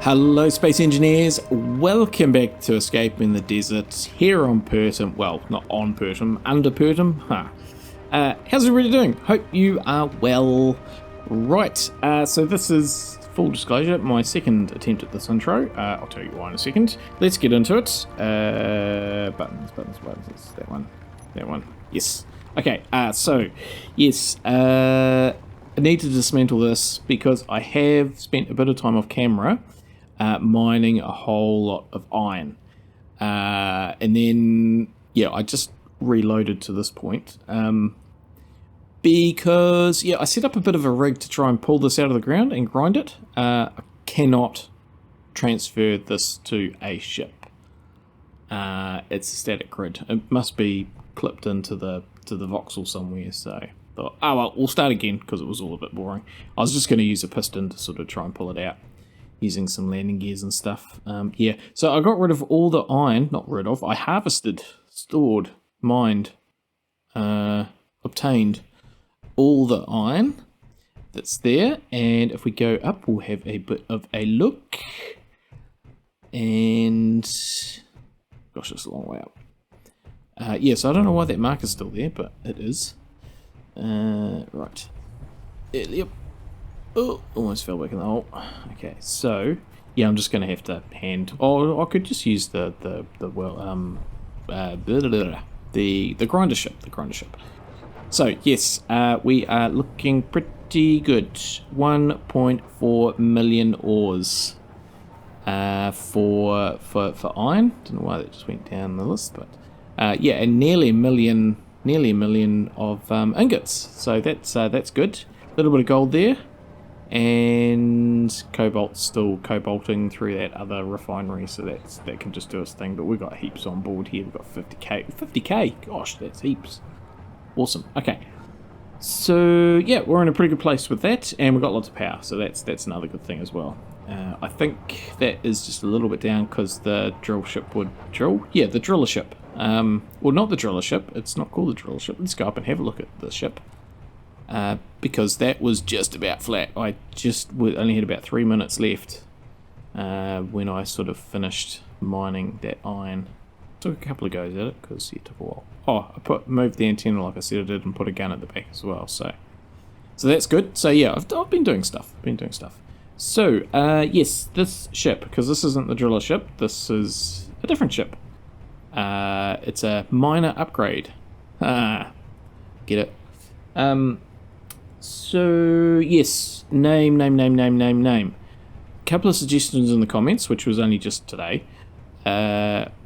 Hello Space Engineers, welcome back to Escaping the Desert here on Pertam, well not on Pertam, under Pertam. How's everybody doing? Hope you are well. Right, so this is, full disclosure, my second attempt at this intro. I'll tell you why in a second. Let's get into it. Buttons, it's that one, yes. Okay, so, yes, I need to dismantle this because I have spent a bit of time off camera mining a whole lot of iron. And then, yeah, I just reloaded to this point. Because, yeah, I set up a bit of a rig to try and pull this out of the ground and grind it. I cannot transfer this to a ship. It's a static grid. It must be clipped into the voxel somewhere, so thought, oh well, we'll start again because it was all a bit boring. I was just going to use a piston to sort of try and pull it out using some landing gears and stuff. Yeah, so I got rid of all the iron, I harvested, stored, mined, obtained all the iron that's there, and if we go up we'll have a bit of a look, and gosh, it's a long way up. Yeah, so I don't know why that marker's still there, but it is. Right. Yep. Oh, almost fell back in the hole. Okay, so yeah, I'm just gonna have to hand. Oh, I could just use the grinder ship. So yes, we are looking pretty good. 1.4 million ores for iron. Don't know why that just went down the list, but yeah, and nearly a million of ingots. So that's good. A little bit of gold there. And cobalt's still cobalting through that other refinery, so that can just do its thing. But we've got heaps on board here. We've got 50k. Gosh, that's heaps. Awesome. Okay, so yeah, we're in a pretty good place with that, and we've got lots of power, so that's another good thing as well. I think that is just a little bit down because the drill ship would drill. Yeah, the driller ship. Well, not the driller ship. It's not called the driller ship. Let's go up and have a look at the ship. Because that was just about flat. I just only had about 3 minutes left when I sort of finished mining that iron. Took a couple of goes at it because it took a while. Oh, I moved the antenna like I said I did, and put a gun at the back as well. So that's good. So yeah, I've been doing stuff. So yes, this ship, because this isn't the driller ship. This is a different ship. It's a miner upgrade. Get it? So, yes, name. Couple of suggestions in the comments, which was only just today.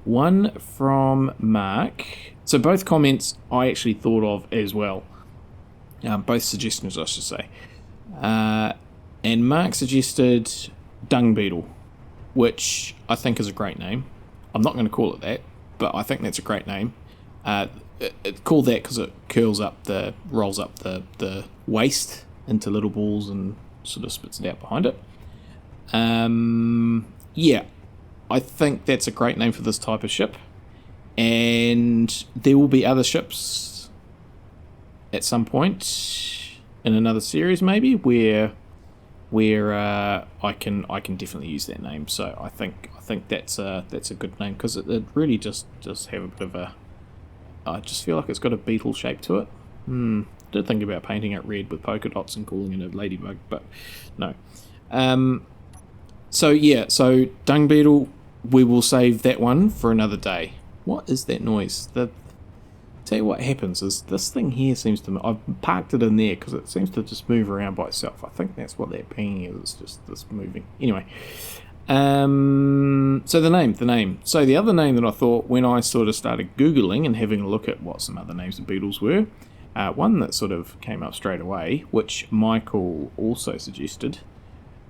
One from Mark. So both comments I actually thought of as well. Both suggestions, I should say. And Mark suggested Dung Beetle, which I think is a great name. I'm not going to call it that, but I think that's a great name. It's called that because it rolls up the waste into little balls and sort of spits it out behind it. Yeah, I think that's a great name for this type of ship, and there will be other ships at some point in another series maybe where I can definitely use that name. So I think that's a good name because it really just have a bit of a. I just feel like it's got a beetle shape to it. Did think about painting it red with polka dots and calling it a ladybug, but no. So yeah, so dung beetle, we will save that one for another day. What is that noise? Tell you what happens is this thing here seems to. I've parked it in there because it seems to just move around by itself. I think that's what that ping is. It's just this moving. Anyway. So the name. So the other name that I thought when I sort of started Googling and having a look at what some other names of beetles were, one that sort of came up straight away, which Michael also suggested,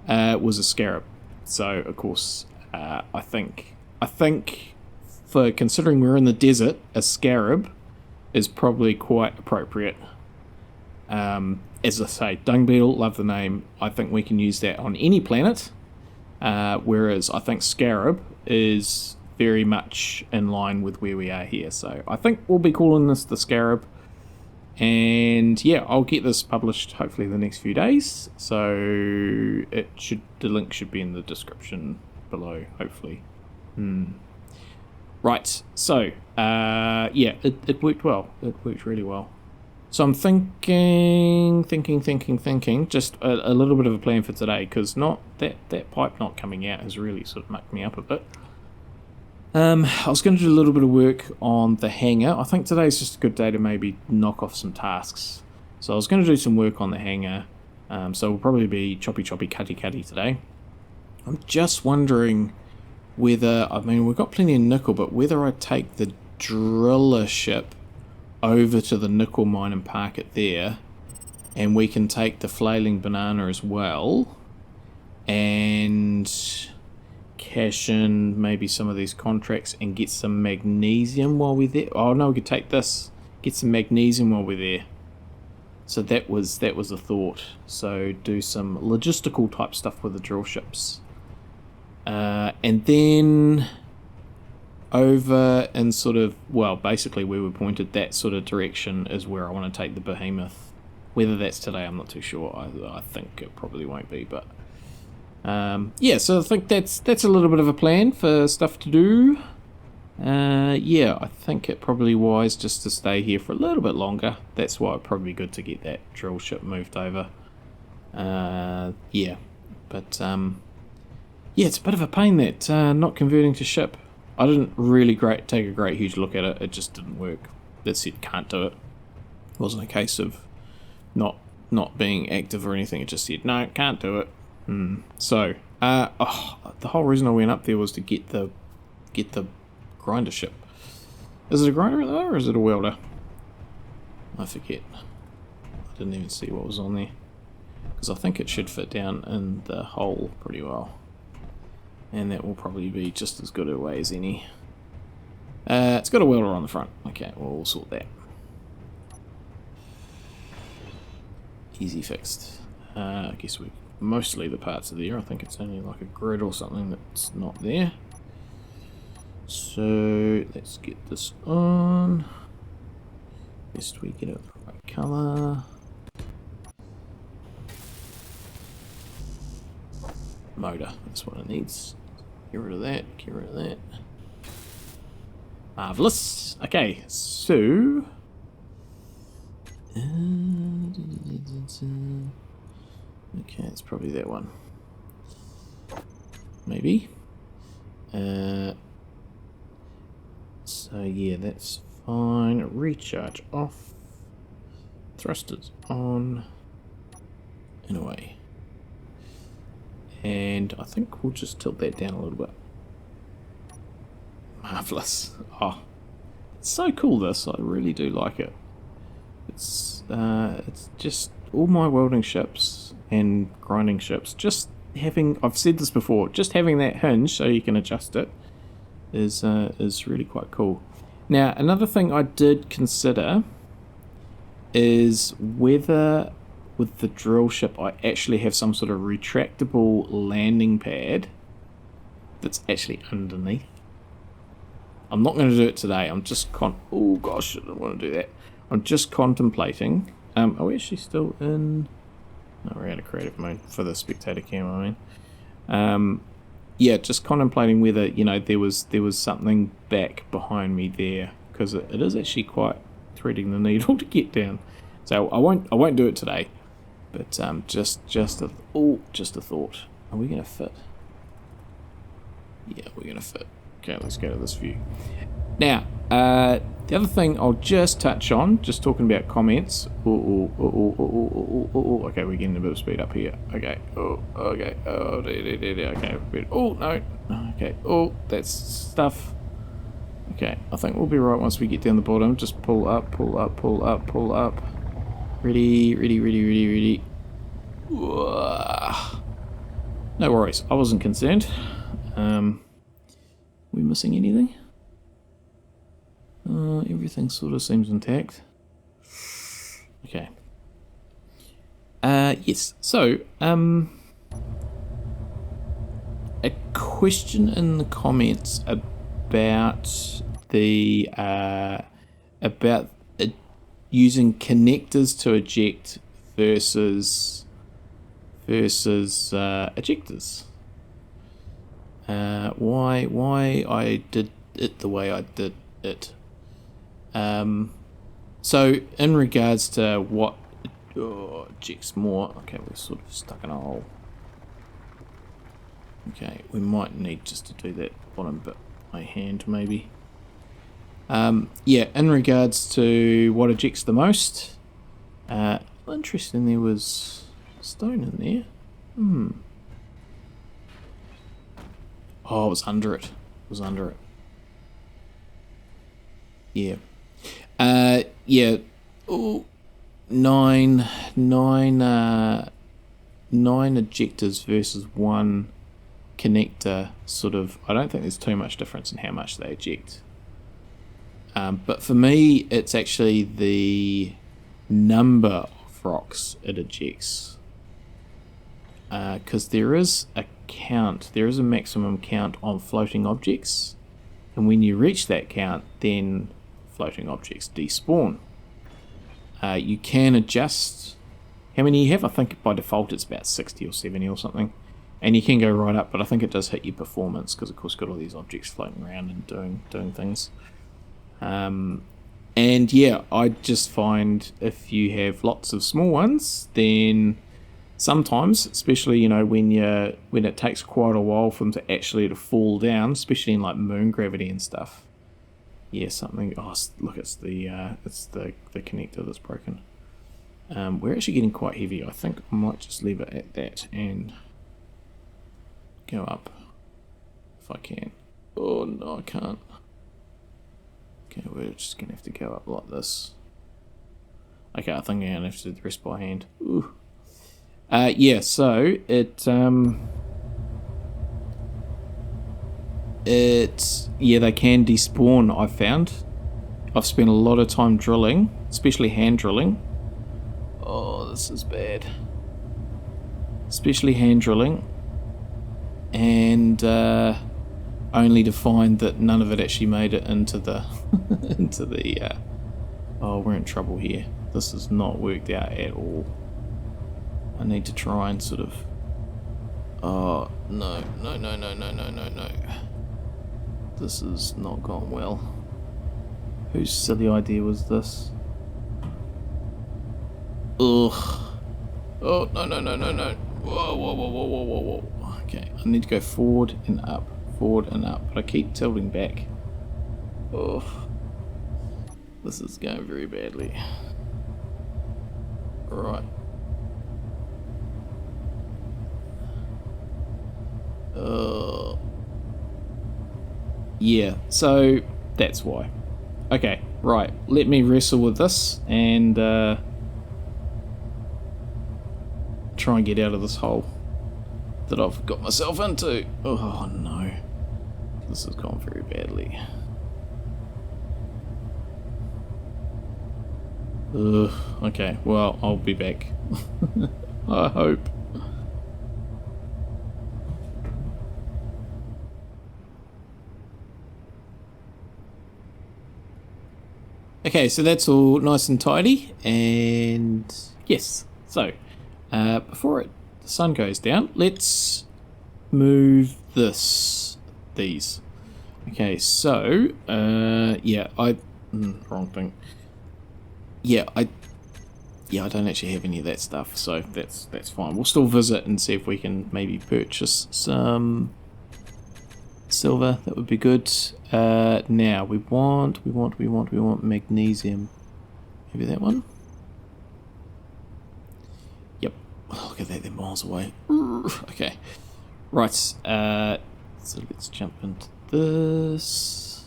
was a scarab. So of course, I think for considering we're in the desert, a scarab is probably quite appropriate. As I say, dung beetle, love the name. I think we can use that on any planet. Whereas I think Scarab is very much in line with where we are here. So I think we'll be calling this the Scarab. And yeah, I'll get this published hopefully in the next few days. So the link should be in the description below, hopefully. Right, so yeah, it worked well. It worked really well. So I'm thinking, just a little bit of a plan for today, because that pipe not coming out has really sort of mucked me up a bit. I was going to do a little bit of work on the hangar. I think today's just a good day to maybe knock off some tasks. So I was going to do some work on the hangar. So we'll probably be choppy, cutty today. I'm just wondering whether, I mean, we've got plenty of nickel, but whether I take the driller ship over to the nickel mine and park it there, and we can take the flailing banana as well, and cash in maybe some of these contracts and get some magnesium while we're there. Oh no, we could take this, get some magnesium while we're there. So that was a thought. So do some logistical type stuff with the drill ships, and then over in sort of, well, basically where we pointed, that sort of direction is where I want to take the behemoth. Whether that's today, I'm not too sure. I think it probably won't be, but yeah, so I think that's a little bit of a plan for stuff to do. Yeah, I think it probably wise just to stay here for a little bit longer. That's why it'd probably be good to get that drill ship moved over. Yeah, but yeah, it's a bit of a pain that not converting to ship. I didn't really take a great huge look at it. It just didn't work. That said, can't do it. It wasn't a case of not being active or anything. It just said no, can't do it. So the whole reason I went up there was to get the grinder ship. Is it a grinder though, or is it a welder? I forget. I didn't even see what was on there, because I think it should fit down in the hole pretty well. And that will probably be just as good a way as any. It's got a welder on the front. Okay, we'll sort that. Easy fixed. I guess mostly the parts are there. I think it's only like a grid or something that's not there. So let's get this on. Best we get it the right colour. Motor, that's what it needs. Get rid of that, get rid of that. Marvellous. Okay, so okay, it's probably that one. Maybe. So yeah, that's fine. Recharge off. Thrusters on. And away. And I think we'll just tilt that down a little bit. Marvellous. Oh, it's so cool, this. I really do like it. It's just all my welding ships and grinding ships, just having, I've said this before, just having that hinge so you can adjust it is really quite cool. Now, another thing I did consider is whether with the drill ship I actually have some sort of retractable landing pad that's actually underneath. I'm not going to do it today. I'm just oh gosh, I don't want to do that. I'm just contemplating. Are we actually still in? No, we're out of creative mode for the spectator cam, I mean. Yeah, just contemplating whether, you know, there was something back behind me there, because it is actually quite threading the needle to get down. So I won't do it today. But just a thought. Are we gonna fit? Yeah, we're gonna fit. Okay, let's go to this view. Now, the other thing I'll just touch on, just talking about comments. Okay, we're getting a bit of speed up here. Okay. Okay. Okay. Oh no. Okay. Oh, that's stuff. Okay, I think we'll be right once we get down the bottom. Just pull up, pull up, pull up, pull up. Ready. No worries, I wasn't concerned. We missing anything? Everything sort of seems intact. Okay. Yes, so, a question in the comments about the, using connectors to eject versus ejectors. Why I did it the way I did it. So in regards to what ejects more, okay, we're sort of stuck in a hole. Okay, we might need just to do that bottom bit by hand maybe. Yeah, in regards to what ejects the most, interesting, there was stone in there. Oh, it was under it. It was under it. Yeah. Yeah. Oh, nine ejectors versus one connector. Sort of. I don't think there's too much difference in how much they eject. But for me, it's actually the number of rocks it ejects. Because there is a count, there is a maximum count on floating objects, and when you reach that count, then floating objects despawn. You can adjust how many you have. I think by default it's about 60 or 70 or something, and you can go right up, but I think it does hit your performance because of course got all these objects floating around and doing things. And yeah, I just find if you have lots of small ones, then sometimes, especially, you know, when it takes quite a while for them to actually fall down, especially in like moon gravity and stuff. Yeah, something. Oh, look, it's the connector that's broken. We're actually getting quite heavy. I think I might just leave it at that and go up if I can. Oh no, I can't. Okay, we're just gonna have to go up like this. Okay, I think I'm gonna have to do the rest by hand. Ooh. Yeah, so yeah, they can despawn. I've found. I've spent a lot of time drilling, especially hand drilling. Oh, this is bad. Especially hand drilling, and only to find that none of it actually made it into the into the. Oh, we're in trouble here. This has not worked out at all. I need to try and sort of... Oh, no. This has not gone well. Whose silly idea was this? Ugh. Oh, no. Whoa. Okay, I need to go forward and up, but I keep tilting back. Oh. This is going very badly. Right. Yeah, so that's why. Okay, right, let me wrestle with this and try and get out of this hole that I've got myself into. Oh no, this has gone very badly. Okay, well, I'll be back. I hope. Okay, so that's all nice and tidy, and yes, so before the sun goes down, let's move these. Okay, so yeah, wrong thing. Yeah, I don't actually have any of that stuff, so that's fine. We'll still visit and see if we can maybe purchase some silver. That would be good. Now we want magnesium. Maybe that one. Yep. Oh, look at that, they're miles away. Okay. Right. So let's jump into this.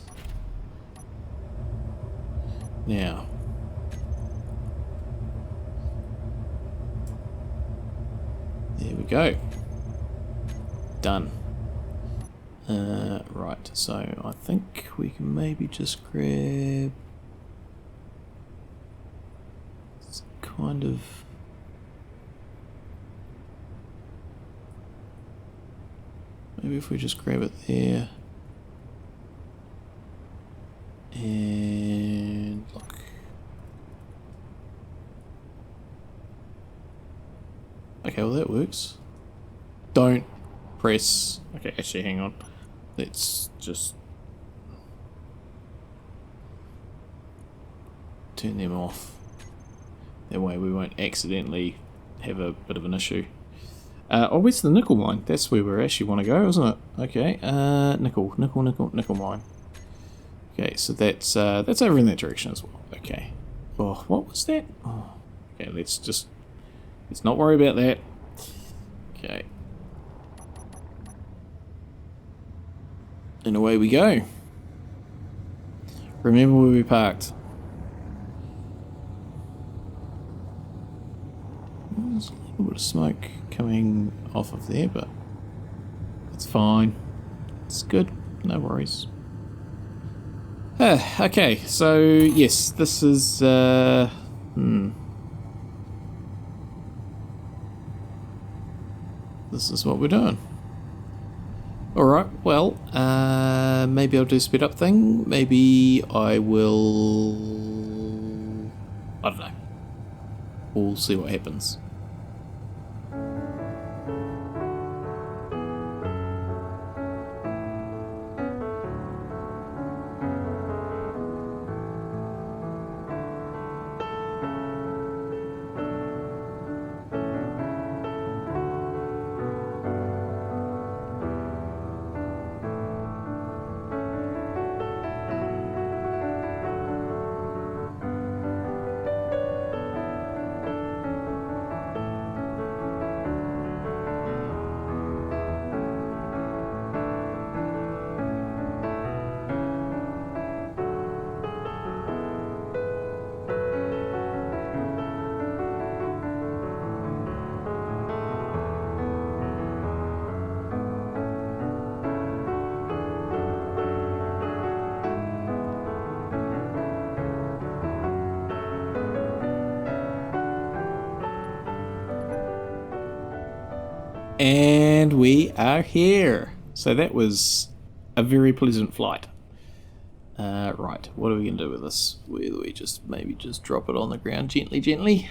Now. There we go. Done. Right, so I think we can maybe just grab some kind of... Maybe if we just grab it there. And look. Okay, well that works. Don't press... Okay, actually hang on. Let's just... turn them off. That way we won't accidentally have a bit of an issue. Oh, where's the nickel mine? That's where we actually want to go, isn't it? Okay, nickel mine. Okay, so that's over in that direction as well. Okay. Oh, what was that? Oh, okay, let's not worry about that. Okay. And away we go. Remember where we parked. There's a little bit of smoke coming off of there, but it's fine. It's good. No worries. Okay, so yes, this is this is what we're doing. Alright, well, maybe I'll do a speed up thing. Maybe I will... I don't know. We'll see what happens. And we are here. So that was a very pleasant flight. Right, what are we going to do with this? Whether we just maybe just drop it on the ground gently. Gently.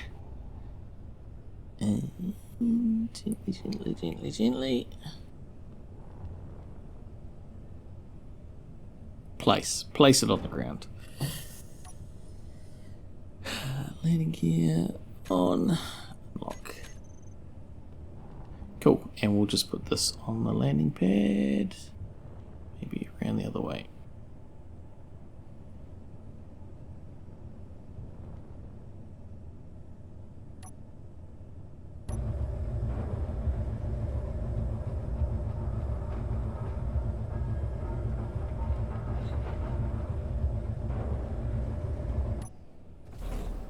Place it on the ground. Landing gear on. Lock. Cool, and we'll just put this on the landing pad. Maybe around the other way.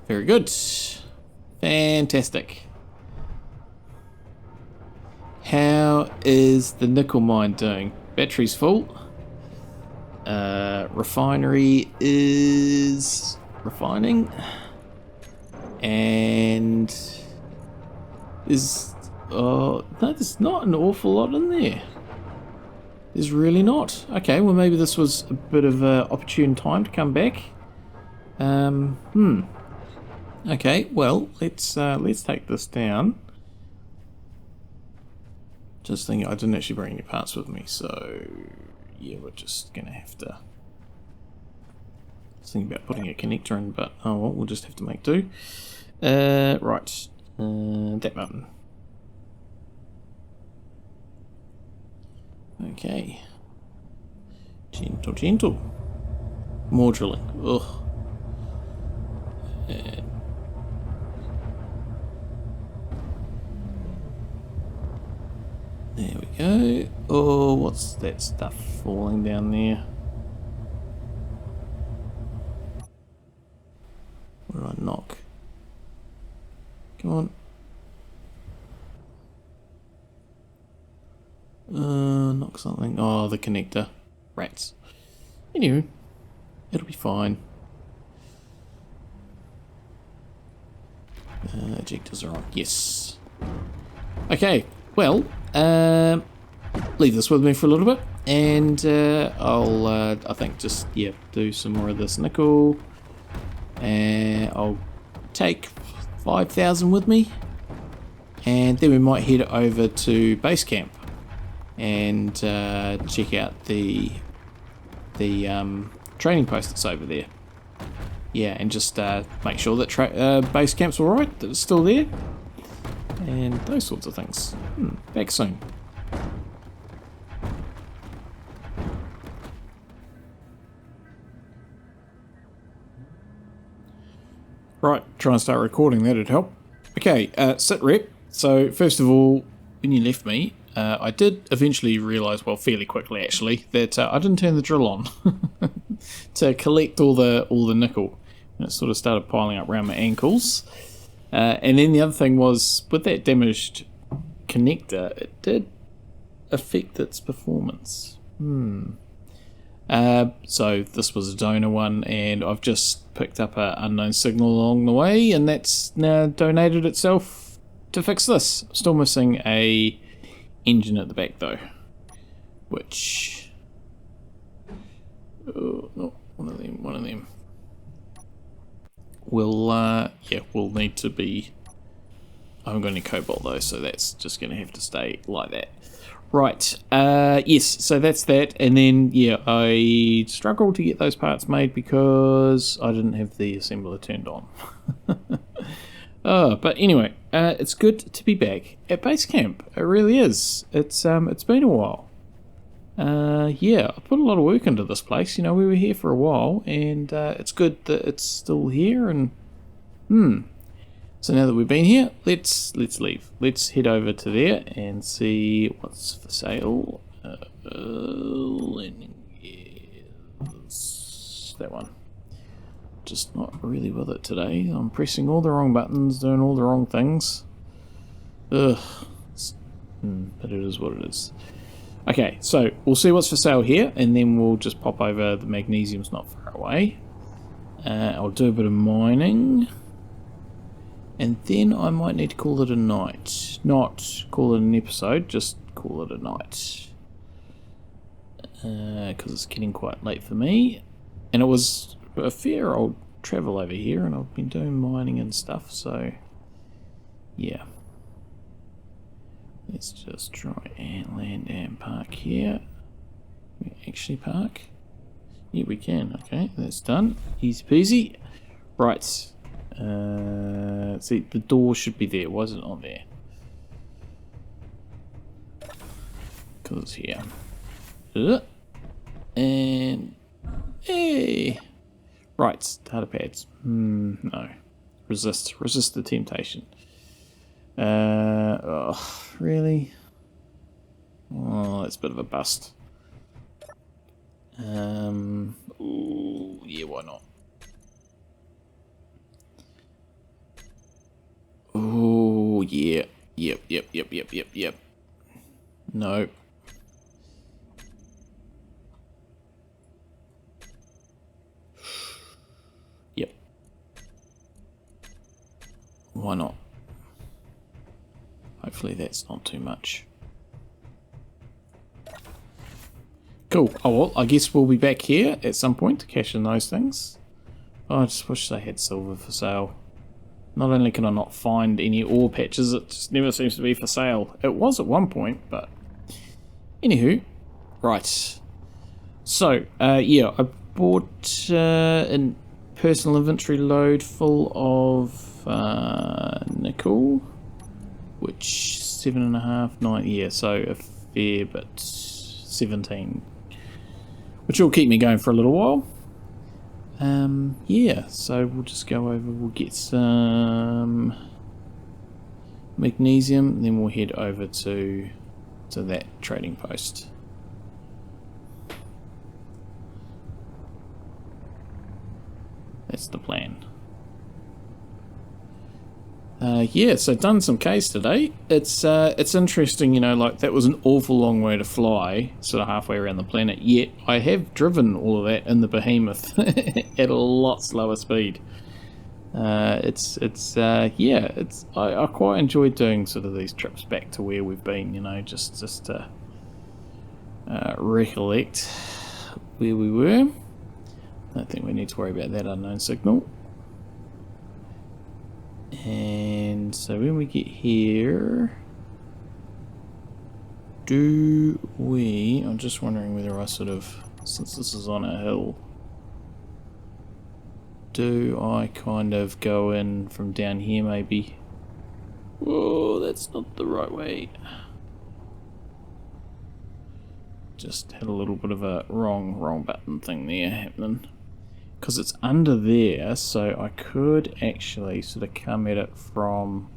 Very good. Fantastic. How is the nickel mine doing? Battery's full. Refinery is refining. And no, there's not an awful lot in there. There's really not. Okay, well maybe this was a bit of an opportune time to come back. Okay, well let's take this down. Just thinking, I didn't actually bring any parts with me, so yeah, we're just gonna have to. I was thinking about putting a connector in, but oh well, we'll just have to make do. Right, that button. Okay. Gentle. More drilling. Ugh. There we go. Oh, what's that stuff falling down there? What did I knock? Come on. Knock something. Oh, the connector. Rats. Anyway, it'll be fine. Ejectors are on. Yes. Okay. Well, leave this with me for a little bit, and I'll, I think, just, yeah, do some more of this nickel, and I'll take 5,000 with me. and then we might head over to base camp and check out the training post that's over there. Yeah, and just make sure that base camp's alright, that it's still there, and those sorts of things. Back soon. Right, try and start recording, that'd help. Okay, sit rep. So first of all, when you left me, I did eventually realise, well, fairly quickly actually, that I didn't turn the drill on to collect all the nickel. And it sort of started piling up around my ankles. And then the other thing was, with that damaged connector, it did affect its performance. So this was a donor one, and I've just picked up an unknown signal along the way, and that's now donated itself to fix this. Still missing a engine at the back though, which no, one of them will will need to be. I haven't got any cobalt though, so that's just going to have to stay like that. Right, yes, so that's that, and then, yeah, I struggled to get those parts made because I didn't have the assembler turned on. But anyway, it's good to be back at base camp. It really is. It's been a while. Yeah, I put a lot of work into this place. You know, we were here for a while, and it's good that it's still here, and so now that we've been here, let's leave. Let's head over to there and see what's for sale. Landing gears. That one. Just not really with it today. I'm pressing all the wrong buttons, doing all the wrong things. Ugh. But it is what it is. Okay, so we'll see what's for sale here, and then we'll just pop over. The magnesium's not far away. I'll do a bit of mining. And then I might need to call it a night. Not call it an episode, just call it a night. Because it's getting quite late for me. And it was a fair old travel over here, and I've been doing mining and stuff, so yeah. Let's just try and land and park here. Can we actually park? Yeah, we can. Okay, that's done. Easy peasy. Right. See, the door should be there. Why is it not there? Because it's here. And hey, right, data pads. No, resist the temptation. Oh, really? Oh, that's a bit of a bust. Ooh, yeah, why not? Oh, yeah. Yep. No. Yep. Why not? Hopefully that's not too much. Cool. Oh well, I guess we'll be back here at some point to cash in those things. Oh, I just wish they had silver for sale. Not only can I not find any ore patches, it just never seems to be for sale. It was at one point, but anywho, right. So, yeah, I bought a personal inventory load full of nickel, which 7.5, 9, yeah, so a fair bit, 17, which will keep me going for a little while. Yeah, so we'll just go over, we'll get some magnesium, and then we'll head over to that trading post. That's the plan. Yeah, so done some case today. It's interesting, you know, like that was an awful long way to fly, sort of halfway around the planet, yet I have driven all of that in the Behemoth at a lot slower speed. Yeah, I quite enjoyed doing sort of these trips back to where we've been, you know, just to recollect where we were. I don't think we need to worry about that unknown signal. And so when we get here, do we... I'm just wondering whether I sort of, since this is on a hill, do I kind of go in from down here maybe? Whoa, that's not the right way. Just had a little bit of a wrong button thing there happening. Because it's under there, so I could actually sort of come at it from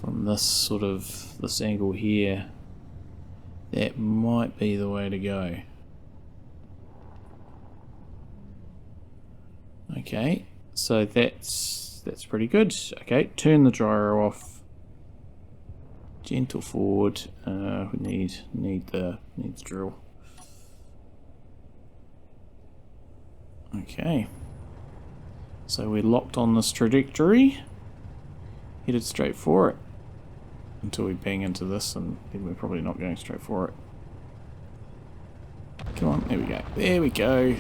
this sort of, this angle here. That might be the way to go. Okay, so that's pretty good. Okay, turn the gyro off. Gentle forward. We need the drill. Okay, so we're locked on this trajectory, headed straight for it until we bang into this, and then we're probably not going straight for it. Come on, there we go. There we go.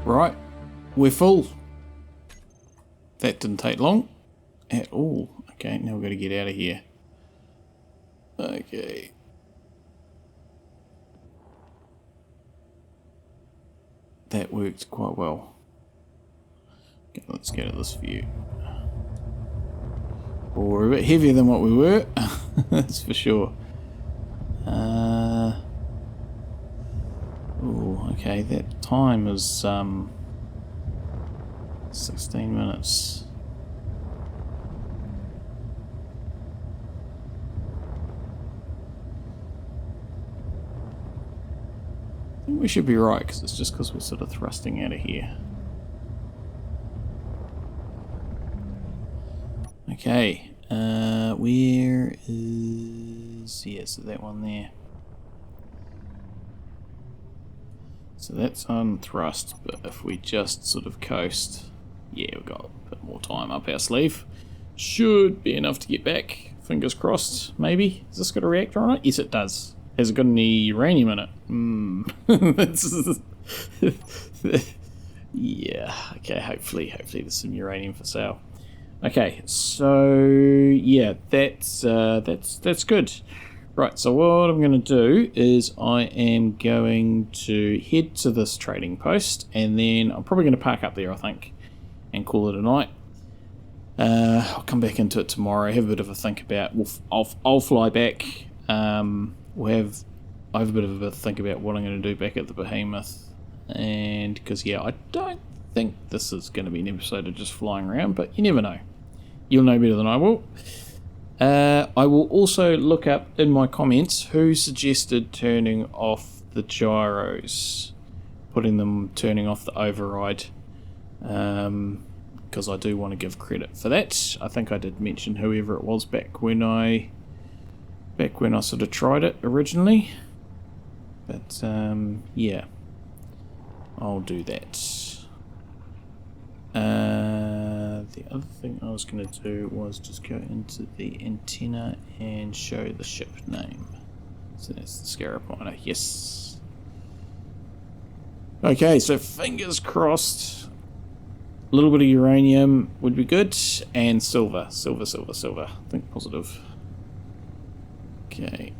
Right, we're full. That didn't take long at all. Okay, now we've got to get out of here. Okay. That worked quite well. Okay, let's get at this view. Well, we're a bit heavier than what we were, that's for sure. Oh, okay, that time is 16 minutes. I think we should be right, because it's just because we're sort of thrusting out of here. Okay, where is... yeah, so that one there. So that's on thrust, but if we just sort of coast, yeah, we've got a bit more time up our sleeve. Should be enough to get back. Fingers crossed, maybe. Has this got a reactor on it? Yes, it does. Has it got any uranium in it? Yeah, okay, hopefully there's some uranium for sale. Okay, so yeah, that's good. Right, so what I'm going to do is I am going to head to this trading post, and then I'm probably going to park up there, I think, and call it a night. I'll come back into it tomorrow, have a bit of a think about. I'll fly back. I have a bit of a think about what I'm going to do back at the Behemoth, and because yeah, I don't think this is going to be an episode of just flying around, but you never know. You'll know better than I will. I will also look up in my comments who suggested turning off the gyros, turning off the override, because I do want to give credit for that. I think I did mention whoever it was back when I sort of tried it originally, but yeah, I'll do that. The other thing I was going to do was just go into the antenna and show the ship name. So that's the Scarab Miner, yes. Okay, so fingers crossed. A little bit of uranium would be good, and silver. I think positive. Okay.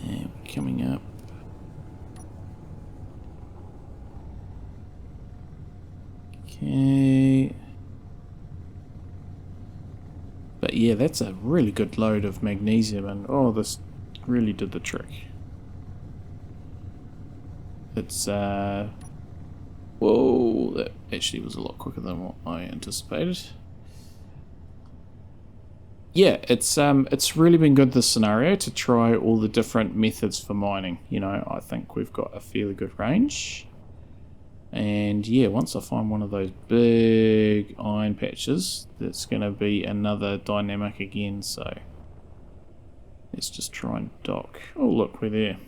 And we're coming up. Okay. But yeah, that's a really good load of magnesium, and oh, this really did the trick. It's whoa, that actually was a lot quicker than what I anticipated. Yeah, it's really been good, this scenario, to try all the different methods for mining. You know, I think we've got a fairly good range. And yeah, once I find one of those big iron patches, that's going to be another dynamic again. So let's just try and dock. Oh, look, we're there.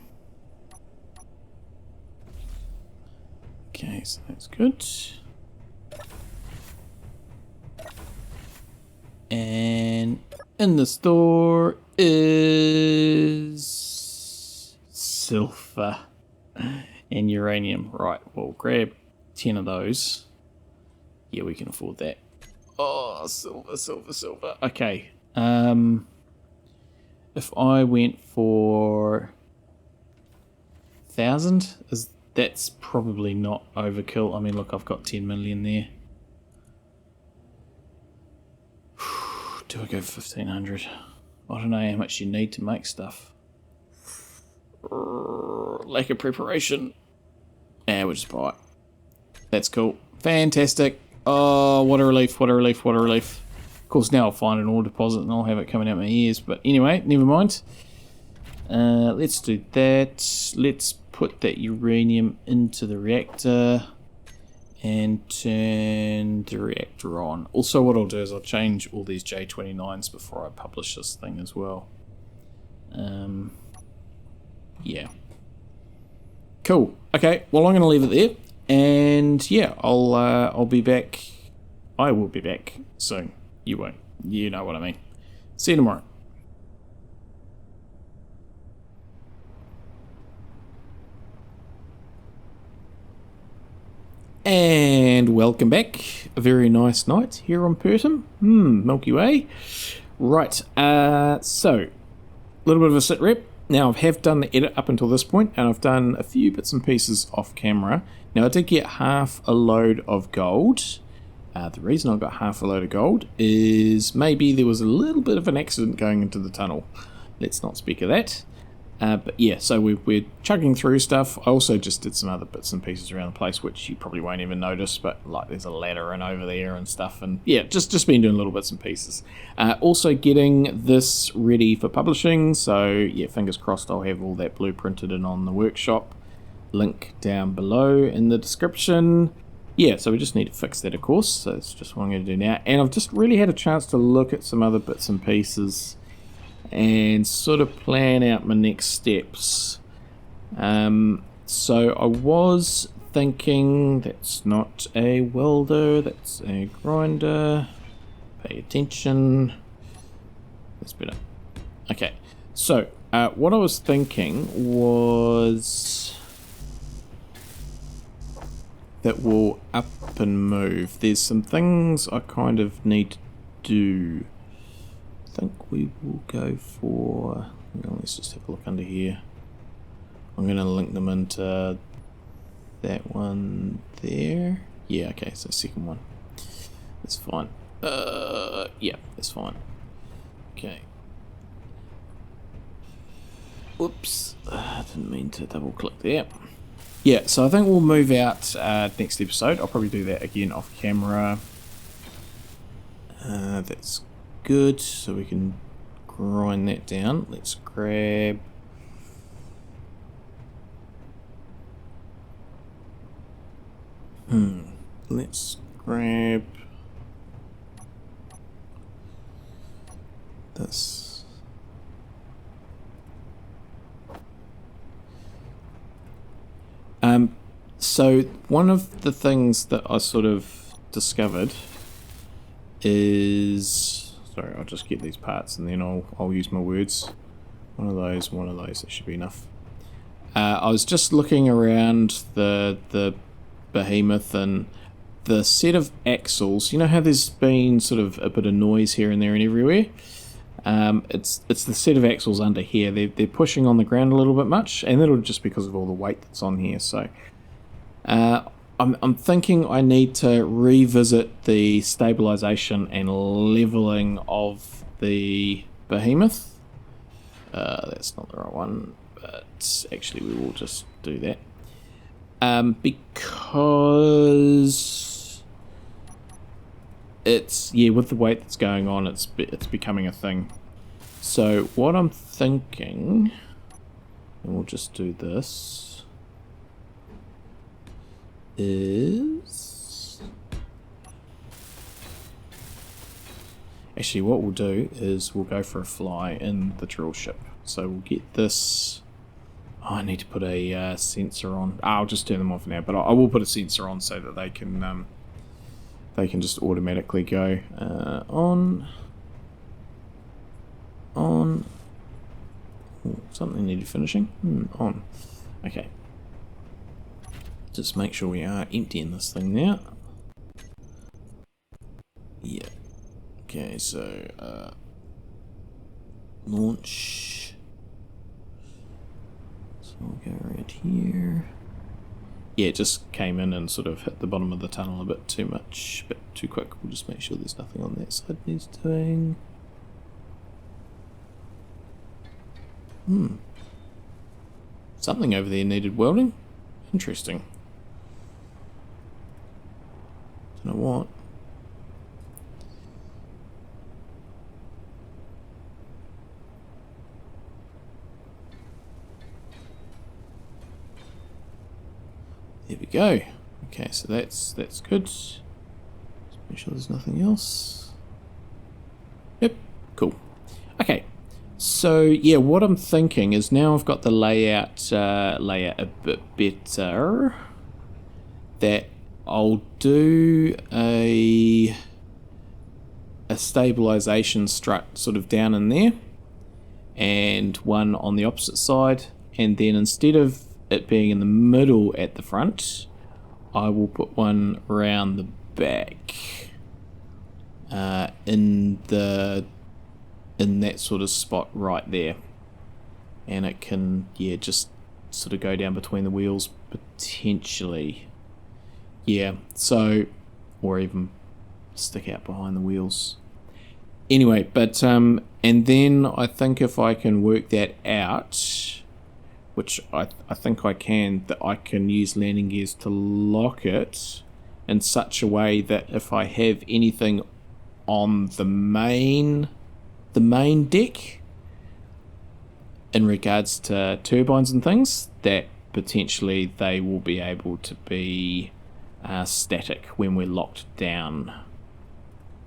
Okay, so that's good. And in the store is silver and uranium. Right, we'll grab 10 of those. Yeah, we can afford that. Oh, silver, silver, silver. Okay. If I went for 1,000, that's probably not overkill. I mean, look, I've got 10 million there. Do I go for 1,500? I don't know how much you need to make stuff. Lack of preparation. Yeah, we'll just buy it. That's cool. Fantastic. Oh, what a relief, what a relief, what a relief. Of course, now I'll find an ore deposit and I'll have it coming out my ears. But anyway, never mind. Let's do that. Let's put that uranium into the reactor and turn the reactor on. Also, what I'll do is I'll change all these J29s before I publish this thing as well. Yeah. Cool. Okay, well, I'm going to leave it there. And yeah, I'll be back. I will be back soon. You won't. You know what I mean. See you tomorrow. And welcome back. A very nice night here on Pertam. Milky Way. Right, so a little bit of a sit rep. Now I have done the edit up until this point, and I've done a few bits and pieces off camera. Now I did get half a load of gold. The reason I got half a load of gold is maybe there was a little bit of an accident going into the tunnel. Let's not speak of that. But yeah, so we're chugging through stuff. I also just did some other bits and pieces around the place, which you probably won't even notice, but like there's a ladder and over there and stuff, and yeah, just been doing little bits and pieces. Also getting this ready for publishing, so yeah, fingers crossed I'll have all that blueprinted and on the workshop. Link down below in the description. Yeah, so we just need to fix that, of course, so that's just what I'm going to do now. And I've just really had a chance to look at some other bits and pieces and sort of plan out my next steps. So I was thinking, that's not a welder, that's a grinder. Pay attention. That's better. Okay, so what I was thinking was that we'll up and move. There's some things I kind of need to do. I think we will go for, let's just have a look under here. I'm going to link them into that one there. Yeah, okay, so second one. That's fine. Yeah, that's fine. Okay. Whoops, I didn't mean to double click there. Yeah, so I think we'll move out next episode. I'll probably do that again off camera. That's good, so we can grind that down. Let's grab let's grab this. So one of the things that I sort of discovered is, sorry, I'll just get these parts and then I'll use my words. One of those, that should be enough. I was just looking around the behemoth and the set of axles. You know how there's been sort of a bit of noise here and there and everywhere? It's the set of axles under here. They're pushing on the ground a little bit much, and that'll just because of all the weight that's on here. So I'm thinking I need to revisit the stabilization and leveling of the behemoth. That's not the right one, but actually we will just do that. Because it's, yeah, with the weight that's going on, it's becoming a thing. So what I'm thinking, and we'll just do this, is actually what we'll do is we'll go for a fly in the drill ship. So we'll get this. Oh, I need to put a sensor on. I'll just turn them off now, but I will put a sensor on so that they can just automatically go on. Ooh, something needed finishing. On. Okay. Just make sure we are emptying this thing now. Yeah. Okay, so launch. So we'll go right here. Yeah, it just came in and sort of hit the bottom of the tunnel a bit too much, a bit too quick. We'll just make sure there's nothing on that side needs doing. Something over there needed welding. Interesting. Don't know what. There we go. Okay, so that's good. Just make sure there's nothing else. Yep, cool. Okay, so yeah, what I'm thinking is now I've got the layout a bit better, that I'll do a stabilization strut sort of down in there, and one on the opposite side, and then instead of it being in the middle at the front, I will put one around the back, in that sort of spot right there, and it can, yeah, just sort of go down between the wheels potentially, yeah, so, or even stick out behind the wheels. Anyway, but and then I think if I can work that out, which I think I can, that I can use landing gears to lock it in such a way that if I have anything on the main deck in regards to turbines and things, that potentially they will be able to be static when we're locked down.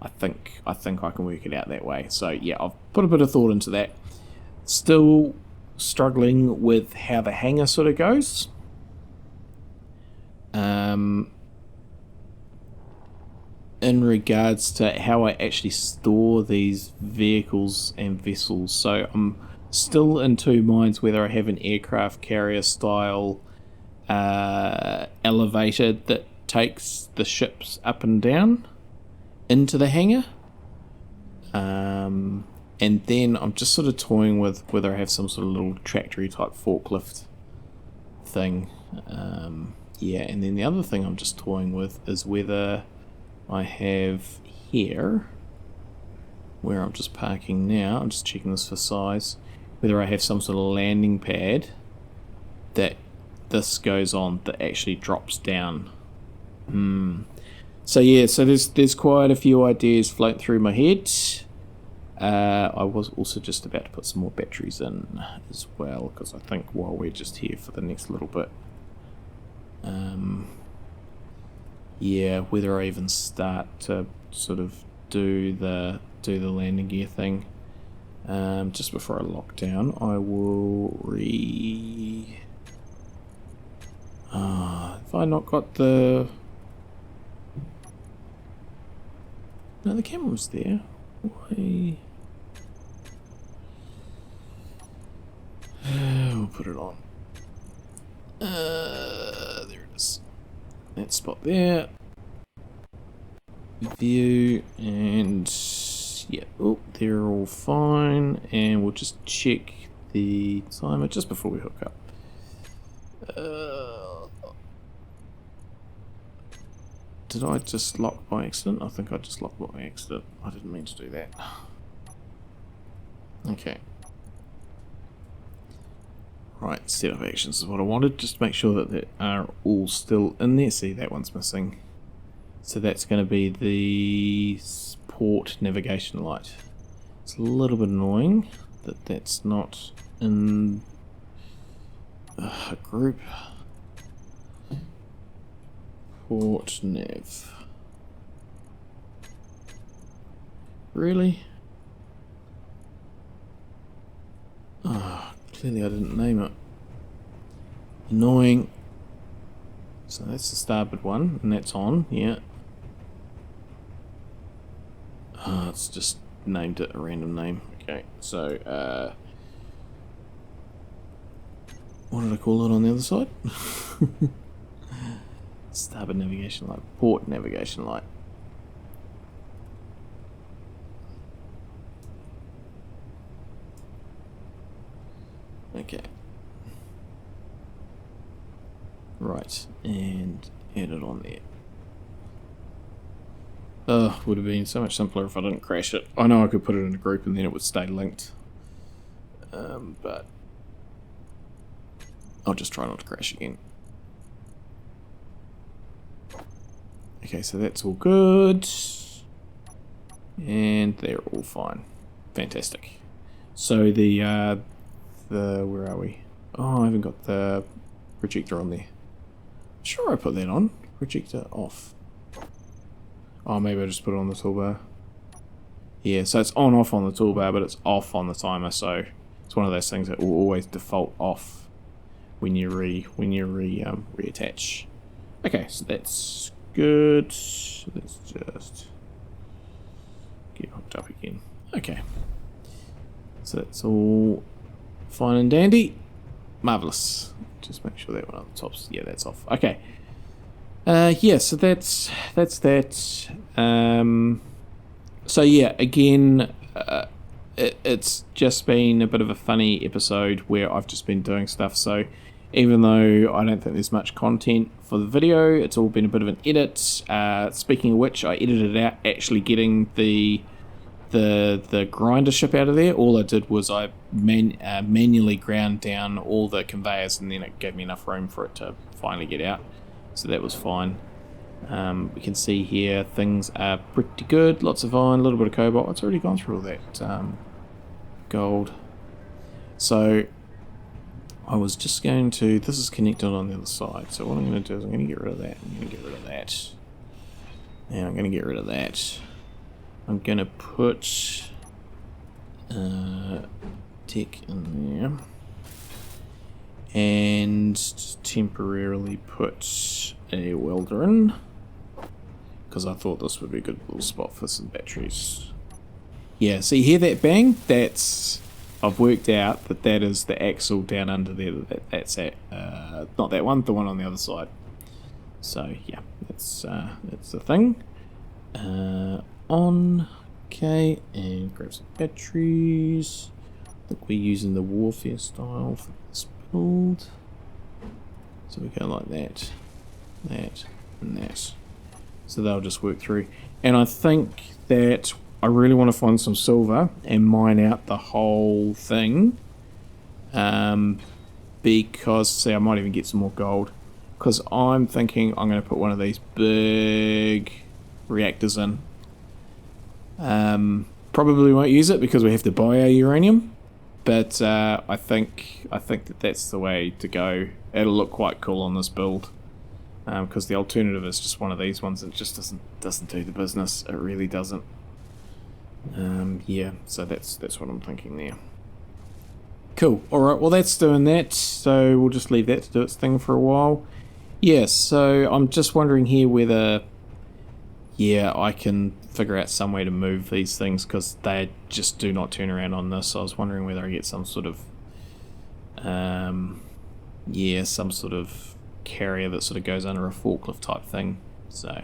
I think I can work it out that way. So yeah, I've put a bit of thought into that. Still struggling with how the hangar sort of goes. In regards to how I actually store these vehicles and vessels. So I'm still in two minds whether I have an aircraft carrier style elevator that takes the ships up and down into the hangar. And then I'm just sort of toying with whether I have some sort of little tractory type forklift thing. Yeah, and then the other thing I'm just toying with is whether I have here, where I'm just parking now, I'm just checking this for size, whether I have some sort of landing pad that this goes on that actually drops down. So yeah, so there's quite a few ideas floating through my head. I was also just about to put some more batteries in as well, because I think while we're just here for the next little bit, yeah, whether I even start to sort of do the landing gear thing, just before I lock down, I will have I not got the... No, the camera's there. Why? We'll put it on. There it is. That spot there. View, and yeah, oh, they're all fine. And we'll just check the timer just before we hook up. Did I just lock by accident? I think I just locked by accident. I didn't mean to do that. Okay. Right, setup actions is what I wanted, just to make sure that they are all still in there. See, that one's missing. So that's going to be the port navigation light. It's a little bit annoying that that's not in a group. Port nav. Really? Oh, clearly I didn't name it. Annoying. So that's the starboard one, and that's on, yeah. It's just named it a random name. Okay, so what did I call it on the other side? Starboard navigation light, port navigation light. Okay. Right, and add it on there. Would have been so much simpler if I didn't crash it. I know I could put it in a group and then it would stay linked. But I'll just try not to crash again. Okay, so that's all good. And they're all fine. Fantastic. So the where are we? Oh, I haven't got the projector on there. Sure, I put that on. Projector off. Oh, maybe I just put it on the toolbar. Yeah, so it's on off on the toolbar, but it's off on the timer. So it's one of those things that will always default off when you reattach. Okay, so that's good. Let's just get hooked up again. Okay, so that's all fine and dandy. Marvelous. Just make sure that one on the top's, yeah, that's off. Okay. Yeah, so that's that. So yeah, again, it's just been a bit of a funny episode where I've just been doing stuff. So even though I don't think there's much content for the video, it's all been a bit of an edit. Speaking of which, I edited out actually getting the grinder ship out of there. All I did was I manually ground down all the conveyors, and then it gave me enough room for it to finally get out. So that was fine. We can see here things are pretty good. Lots of iron, a little bit of cobalt. It's already gone through all that gold. So I was just going to... This is connected on the other side. So what I'm going to do is I'm going to get rid of that. I'm going to get rid of that. And I'm going to get rid of that. I'm going to put tech in there. And just temporarily put a welder in, because I thought this would be a good little spot for some batteries. Yeah, so you hear that bang? That's... I've worked out that that is the axle down under there. That's at, not that one, the one on the other side. So yeah, that's the thing. On. Okay, and grab some batteries. I think we're using the warfare style for this build. So we go like that, that, and that. So they'll just work through. And I think that I really want to find some silver and mine out the whole thing. Because, see, I might even get some more gold. Because I'm thinking I'm going to put one of these big reactors in. Probably won't use it because we have to buy our uranium. But I think that that's the way to go. It'll look quite cool on this build. Because the alternative is just one of these ones that just doesn't do the business. It really doesn't. Yeah, so that's what I'm thinking there. Cool. Alright, well that's doing that. So we'll just leave that to do its thing for a while. Yeah, so I'm just wondering here whether... Yeah, I can figure out some way to move these things because they just do not turn around on this. So I was wondering whether I get some sort of... yeah, some sort of carrier that sort of goes under a forklift type thing. So...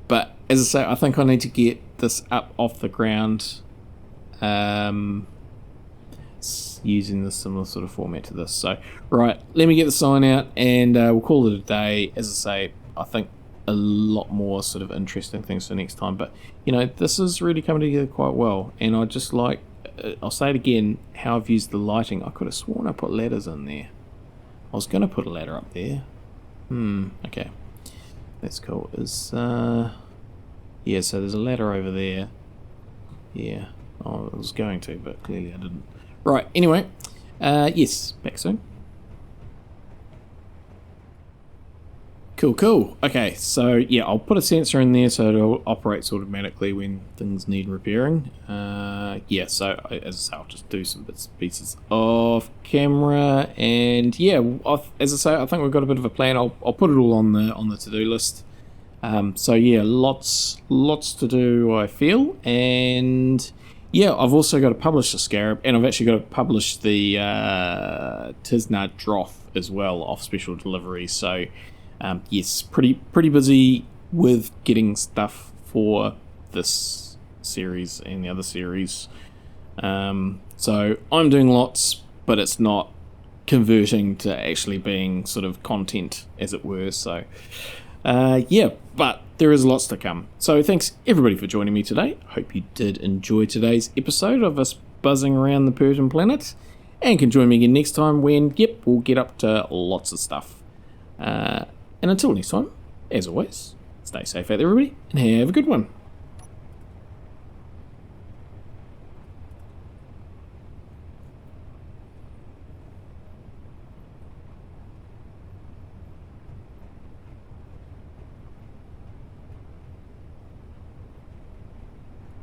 But, as I say, I think I need to get this up off the ground using this similar sort of format to this. So, right, let me get the sign out and we'll call it a day. As I say, I think a lot more sort of interesting things for next time. But, you know, this is really coming together quite well. And I just like, I'll say it again, how I've used the lighting. I could have sworn I put ladders in there. I was going to put a ladder up there. Okay. That's cool. Yeah, so there's a ladder over there. Yeah. Oh, I was going to, but clearly I didn't. Right, anyway. Yes, back soon. Cool. Okay, so yeah, I'll put a sensor in there so it operates automatically when things need repairing. Yeah, so as I say, I'll just do some bits and pieces off camera, and yeah, as I say, I think we've got a bit of a plan. I'll put it all on the to-do list. So yeah, lots to do, I feel, and yeah, I've also got to publish the Scarab, and I've actually got to publish the Tisna Droth as well off special delivery. So yes, pretty busy with getting stuff for this series and the other series. So I'm doing lots, but it's not converting to actually being sort of content, as it were. So yeah, but there is lots to come. So thanks everybody for joining me today. Hope you did enjoy today's episode of us buzzing around the Pertam planet, and can join me again next time when, yep, we'll get up to lots of stuff. And until next time, as always, stay safe out there, everybody, and have a good one.